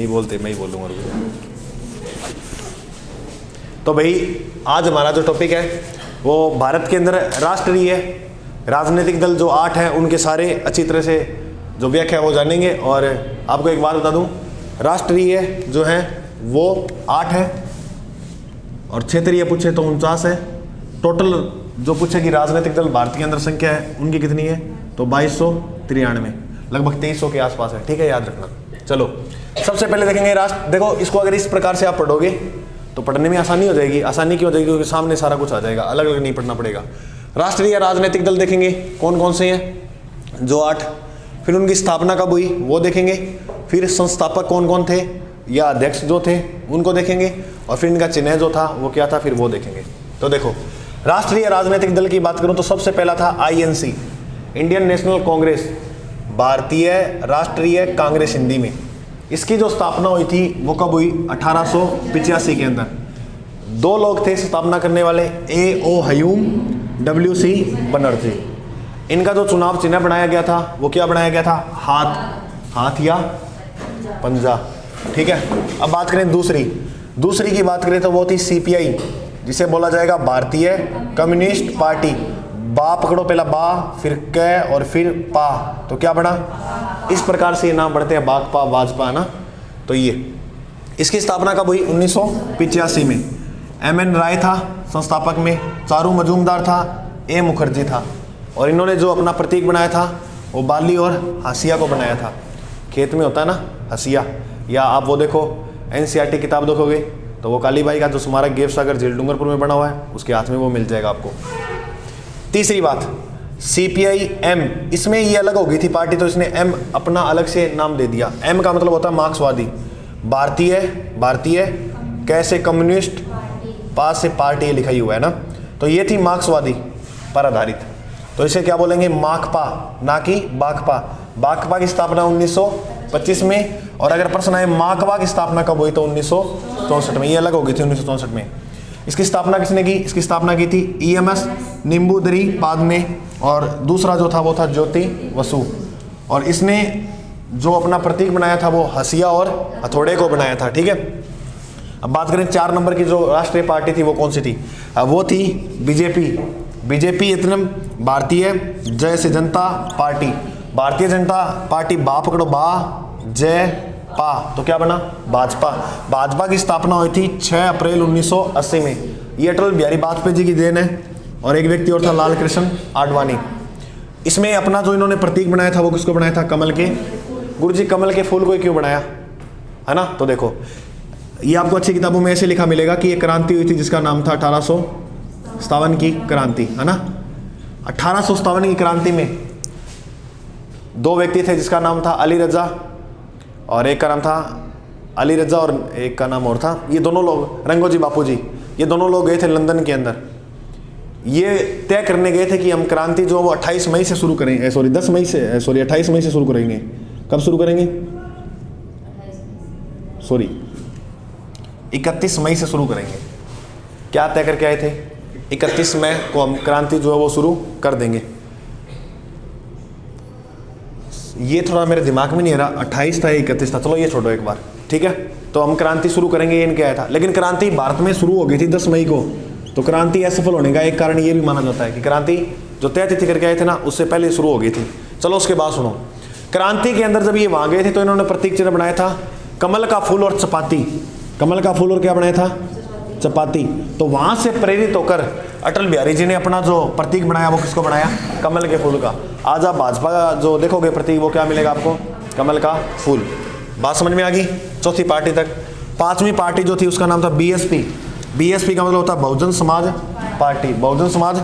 नहीं बोलते, मैं ही बोलूँगा। तो भाई आज हमारा जो टॉपिक है वो भारत के अंदर राष्ट्रीय राजनीतिक दल जो 8 हैं उनके सारे अच्छी तरह से जो व्याख्या वो जानेंगे। और आपको एक बात बता दूं, राष्ट्रीय जो हैं वो 8 है और क्षेत्रीय पूछे तो 49 है। टोटल जो पूछे कि राजनीतिक दल भारत के अंदर संख्या है उनकी कितनी है, तो 2293, लगभग 2300 के आसपास है। ठीक है, याद रखना। चलो सबसे पहले देखेंगे राष्ट्र। देखो इसको अगर इस प्रकार से आप पढ़ोगे तो पढ़ने में आसानी हो जाएगी। आसानी क्यों हो जाएगी, क्योंकि सामने सारा कुछ आ जाएगा, अलग अलग नहीं पढ़ना पड़ेगा। राष्ट्रीय राजनीतिक दल देखेंगे कौन कौन से हैं, जो 8। फिर उनकी स्थापना कब हुई वो देखेंगे। फिर संस्थापक कौन कौन थे या अध्यक्ष जो थे उनको देखेंगे। और फिर इनका चिन्ह जो था वो क्या था फिर वो देखेंगे। तो देखो राष्ट्रीय राजनीतिक दल की बात करूं तो सबसे पहला था INC, इंडियन नेशनल कांग्रेस, भारतीय राष्ट्रीय कांग्रेस हिंदी में। इसकी जो स्थापना हुई थी वो कब हुई, 1885 के अंदर। 2 लोग थे स्थापना करने वाले, A.O. हयूम, W.C. बनर्जी। इनका जो चुनाव चिन्ह बनाया गया था वो क्या बनाया गया था, हाथ या पंजा। ठीक है, अब बात करें दूसरी की बात करें तो वो थी CPI, जिसे बोला जाएगा भारतीय कम्युनिस्ट पार्टी। बा पकड़ो, पहला बा फिर क और फिर पा, तो क्या बना, इस प्रकार से ये नाम बढ़ते हैं, बागपा भाजपा ना। तो ये इसकी स्थापना कब हुई, 1985 में। M.N. राय था संस्थापक में, चारू मजूमदार था, A. मुखर्जी था। और इन्होंने जो अपना प्रतीक बनाया था वो बाली और हसिया को बनाया था। खेत में होता है ना हसिया, या आप वो देखो NCERT किताब देखोगे तो वो कालीबाई का जो स्मारक गेव सागर झील डूंगरपुर में बना हुआ है उसके हाथ में वो मिल जाएगा आपको। तीसरी बात CPI M, इसमें ये अलग हो गई थी पार्टी तो इसने M अपना अलग से नाम दे दिया। M का मतलब होता है मार्क्सवादी, भारतीय कैसे कम्युनिस्ट, पास से पार्टी ये लिखा ही हुआ है ना, तो ये थी मार्क्सवादी पर आधारित, तो इसे क्या बोलेंगे, माकपा, ना कि बाकपा। बाकपा की स्थापना 1925 में। और अगर प्रश्न आए माकपा की स्थापना कब हुई तो 1964 में। ये अलग हो गई थी 1964 में। इसकी स्थापना किसने की, इसकी स्थापना की थी EMS निम्बूदरी बाद में। और दूसरा जो था वो था ज्योति बसु। और इसने जो अपना प्रतीक बनाया था वो हसिया और हथौड़े को बनाया था। ठीक है, अब बात करें 4 नंबर की जो राष्ट्रीय पार्टी थी वो कौन सी थी, वो थी बीजेपी इतनम, भारतीय जय से जनता पार्टी। भारतीय जनता पार्टी बा पकड़ो, बा जय पा, तो क्या बना, भाजपा की स्थापना हुई थी 6 अप्रैल 1980 में। ये अटल बिहारी वाजपेयी जी की देन है। और एक व्यक्ति और था लाल कृष्ण आडवाणी। इसमें अपना जो इन्होंने प्रतीक बनाया था वो किसको बनाया था, कमल के। गुरुजी कमल के फूल को क्यों बनाया है ना, तो देखो ये आपको अच्छी किताबों में ऐसे लिखा मिलेगा कि एक क्रांति हुई थी जिसका नाम था 1857 की क्रांति, है ना। 1857 की क्रांति में 2 व्यक्ति थे जिसका नाम था अली रजा, और एक का नाम था अली रजा और एक का नाम और था। ये दोनों लोग रंगोजी बापू जी, ये दोनों लोग गए थे लंदन के अंदर। ये तय करने गए थे कि हम क्रांति जो वो 28 मई से शुरू करेंगे, 28 मई से शुरू करेंगे। कब शुरू करेंगे, 31 मई से शुरू करेंगे। क्या तय करके आए थे, 31 मई को हम क्रांति जो है वो शुरू कर देंगे। ये थोड़ा मेरे दिमाग में नहीं आ रहा, 28 था 31 था, चलो ये छोड़ो एक बार। ठीक है, तो हम क्रांति शुरू करेंगे ये इनके आया था। लेकिन क्रांति भारत में शुरू हो गई थी 10 मई को। तो क्रांति असफल होने का एक कारण ये भी माना जाता है कि क्रांति जो तय तिथि करके आए थे ना उससे पहले शुरू हो गई थी। चलो उसके बाद सुनो, क्रांति के अंदर जब ये वहां गए थे तो इन्होंने प्रतीक चिन्ह बनाया था कमल का फूल और चपाती। कमल का फूल और क्या बनाया था, चपाती। तो वहां से प्रेरित होकर अटल बिहारी जी ने अपना जो प्रतीक बनाया वो किसको बनाया, कमल के फूल का। आज आप भाजपा का जो देखोगे प्रतीक वो क्या मिलेगा आपको, कमल का फूल। बात समझ में आ गई, चौथी पार्टी तक। 5वीं पार्टी जो थी उसका नाम था बीएसपी का मतलब होता है बहुजन समाज पार्टी, बहुजन समाज।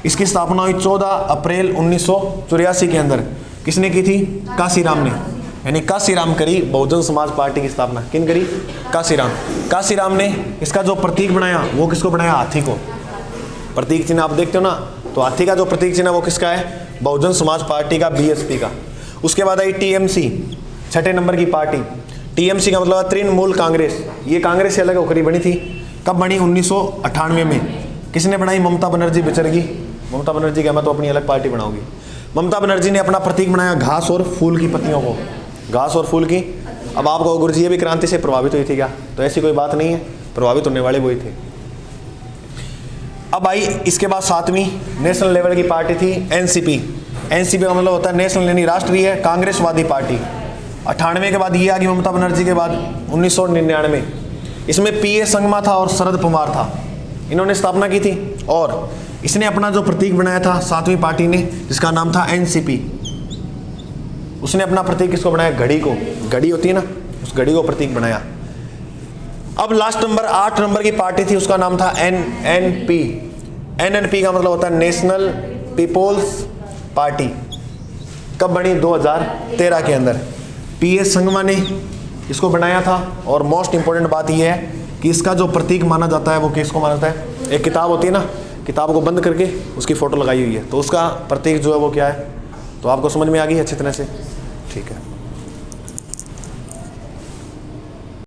इसकी स्थापना हुई 14 अप्रैल 1984 के अंदर। किसने की थी, काशीराम ने, यानी काशीराम करी बहुजन समाज पार्टी की स्थापना। किन करी, काशीराम ने। इसका जो प्रतीक बनाया वो किसको बनाया, हाथी को। प्रतीक चिन्ह आप देखते हो ना, तो हाथी का जो प्रतीक चिन्ह वो किसका है, बहुजन समाज पार्टी का, बीएसपी का। उसके बाद आई टीएमसी, 6ठे नंबर की पार्टी। टीएमसी का मतलब तृणमूल कांग्रेस। ये कांग्रेस से अलग होकर बनी थी। कब बनी, 1998 में। किसने बनाई, ममता बनर्जी बिचरगी। ममता बनर्जी का मैं तो अपनी अलग पार्टी बनाऊंगी। ममता बनर्जी ने अपना प्रतीक बनाया घास और फूल की पत्तियों को, घास और फूल की अब आपको गुरु जी ये भी क्रांति से प्रभावित हुई थी क्या? तो ऐसी कोई बात नहीं है, प्रभावित होने वाले वही थे। अब आई इसके बाद 7वीं नेशनल लेवल की पार्टी थी एनसीपी। एनसीपी का मतलब होता है नेशनल यानी राष्ट्रीय कांग्रेसवादी पार्टी। 98 के बाद ये आ गई ममता बनर्जी के बाद 1999। इसमें पीए संगमा था और शरद पवार था, इन्होंने स्थापना की थी। और इसने अपना जो प्रतीक बनाया था 7वीं पार्टी ने, जिसका नाम था एनसीपी, उसने अपना प्रतीक किसको बनाया? घड़ी को। घड़ी होती है ना, उस घड़ी को प्रतीक बनाया। अब लास्ट नंबर 8 नंबर की पार्टी थी, उसका नाम था एनएनपी। एनएनपी का मतलब होता है नेशनल पीपल्स पार्टी। कब बनी? 2013 के अंदर पीए संगमा ने इसको बनाया था। और मोस्ट इंपॉर्टेंट बात यह है कि इसका जो प्रतीक माना जाता है वो किसको माना जाता है? एक किताब होती है ना, किताब को बंद करके उसकी फोटो लगाई हुई है, तो उसका प्रतीक जो है वो क्या है? तो आपको समझ में आ गई अच्छी तरह से? ठीक है।